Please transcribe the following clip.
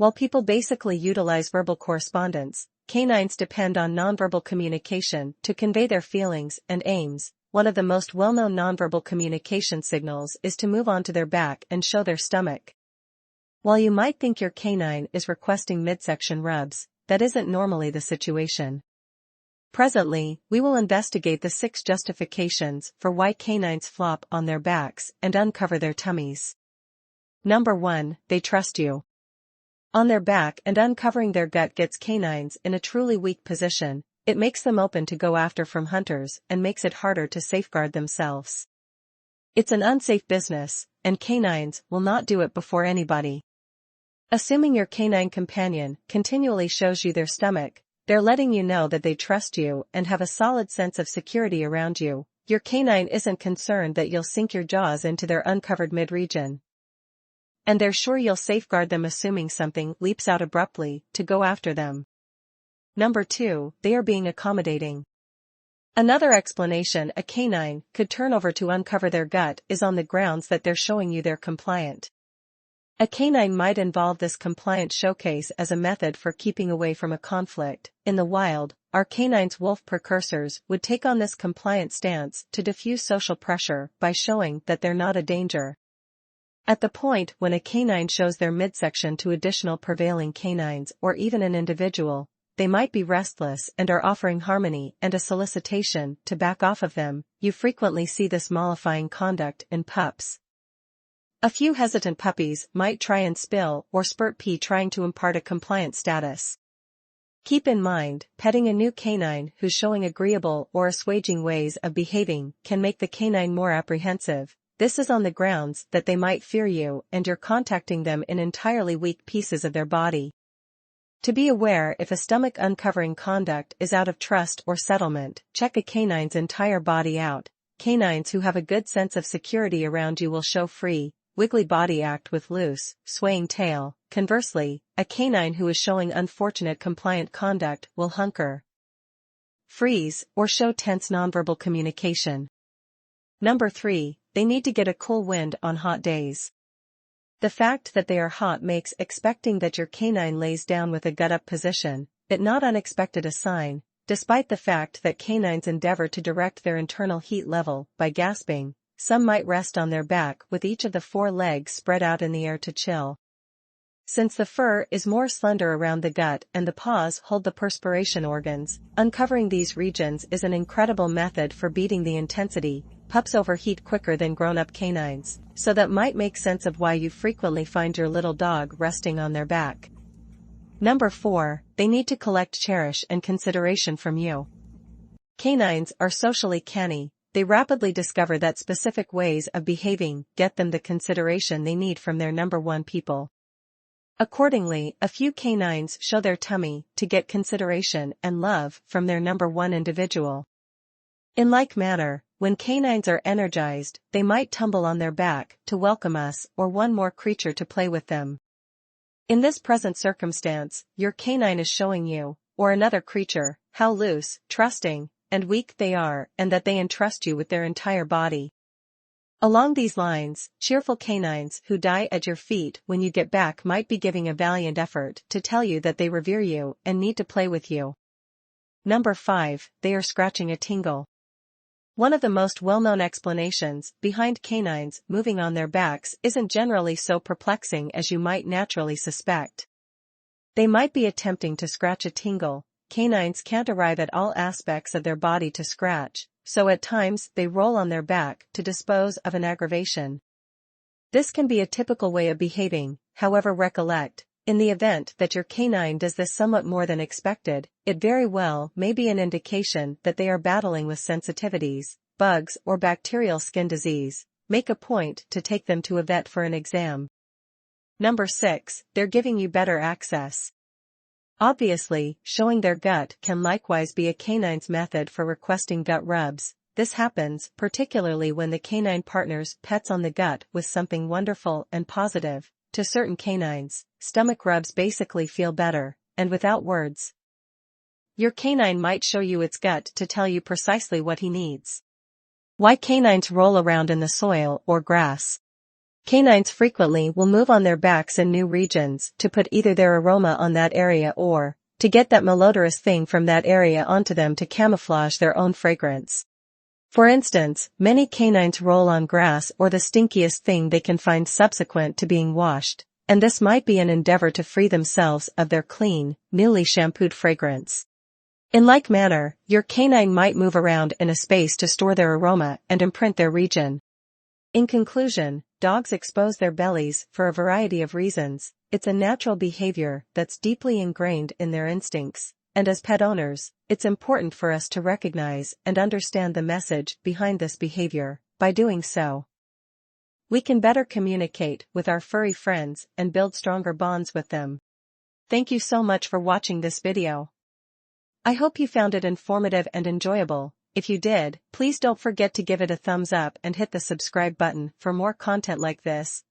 While people basically utilize verbal correspondence, canines depend on nonverbal communication to convey their feelings and aims. One of the most well-known nonverbal communication signals is to move onto their back and show their stomach. While you might think your canine is requesting midsection rubs, that isn't normally the situation. Presently, we will investigate the 6 justifications for why canines flop on their backs and uncover their tummies. Number 1, they trust you. On their back and uncovering their gut gets canines in a truly weak position. It makes them open to go after from hunters and makes it harder to safeguard themselves. It's an unsafe business, and canines will not do it before anybody. Assuming your canine companion continually shows you their stomach, they're letting you know that they trust you and have a solid sense of security around you. Your canine isn't concerned that you'll sink your jaws into their uncovered mid-region. And they're sure you'll safeguard them, assuming something leaps out abruptly to go after them. Number 2, they are being accommodating. Another explanation a canine could turn over to uncover their gut is on the grounds that they're showing you they're compliant. A canine might involve this compliant showcase as a method for keeping away from a conflict. In the wild, our canine's wolf precursors would take on this compliant stance to diffuse social pressure by showing that they're not a danger. At the point when a canine shows their midsection to additional prevailing canines or even an individual, they might be restless and are offering harmony and a solicitation to back off of them. You frequently see this mollifying conduct in pups. A few hesitant puppies might try and spill or spurt pee, trying to impart a compliant status. Keep in mind, petting a new canine who's showing agreeable or assuaging ways of behaving can make the canine more apprehensive. This is on the grounds that they might fear you and you're contacting them in entirely weak pieces of their body. To be aware if a stomach uncovering conduct is out of trust or settlement, check a canine's entire body out. Canines who have a good sense of security around you will show free, wiggly body act with loose, swaying tail. Conversely, a canine who is showing unfortunate compliant conduct will hunker, freeze, or show tense nonverbal communication. Number 3, they need to get a cool wind on hot days. The fact that they are hot makes expecting that your canine lays down with a gut-up position, it not unexpected a sign, despite the fact that canines endeavor to direct their internal heat level by gasping. Some might rest on their back with each of the 4 legs spread out in the air to chill. Since the fur is more slender around the gut and the paws hold the perspiration organs, uncovering these regions is an incredible method for beating the intensity. Pups overheat quicker than grown-up canines, so that might make sense of why you frequently find your little dog resting on their back. Number 4, they need to collect cherish and consideration from you. Canines are socially canny. They rapidly discover that specific ways of behaving get them the consideration they need from their number 1 people. Accordingly, a few canines show their tummy to get consideration and love from their number 1 individual. In like manner, when canines are energized, they might tumble on their back to welcome us or one more creature to play with them. In this present circumstance, your canine is showing you, or another creature, how loose, trusting, and weak they are, and that they entrust you with their entire body. Along these lines, cheerful canines who die at your feet when you get back might be giving a valiant effort to tell you that they revere you and need to play with you. Number 5, they are scratching a tingle. One of the most well-known explanations behind canines moving on their backs isn't generally so perplexing as you might naturally suspect. They might be attempting to scratch a tingle. Canines can't arrive at all aspects of their body to scratch, so at times they roll on their back to dispose of an aggravation. This can be a typical way of behaving, however recollect, in the event that your canine does this somewhat more than expected, it very well may be an indication that they are battling with sensitivities, bugs or bacterial skin disease. Make a point to take them to a vet for an exam. Number 6, they're giving you better access. Obviously, showing their gut can likewise be a canine's method for requesting gut rubs. This happens particularly when the canine partners pets on the gut with something wonderful and positive. To certain canines, stomach rubs basically feel better, and without words. Your canine might show you its gut to tell you precisely what he needs. Why canines roll around in the soil or grass. Canines frequently will move on their backs in new regions to put either their aroma on that area or to get that malodorous thing from that area onto them to camouflage their own fragrance. For instance, many canines roll on grass or the stinkiest thing they can find subsequent to being washed, and this might be an endeavor to free themselves of their clean, newly shampooed fragrance. In like manner, your canine might move around in a space to store their aroma and imprint their region. In conclusion, dogs expose their bellies for a variety of reasons. It's a natural behavior that's deeply ingrained in their instincts, and as pet owners, it's important for us to recognize and understand the message behind this behavior. By doing so, we can better communicate with our furry friends and build stronger bonds with them. Thank you so much for watching this video. I hope you found it informative and enjoyable. If you did, please don't forget to give it a thumbs up and hit the subscribe button for more content like this.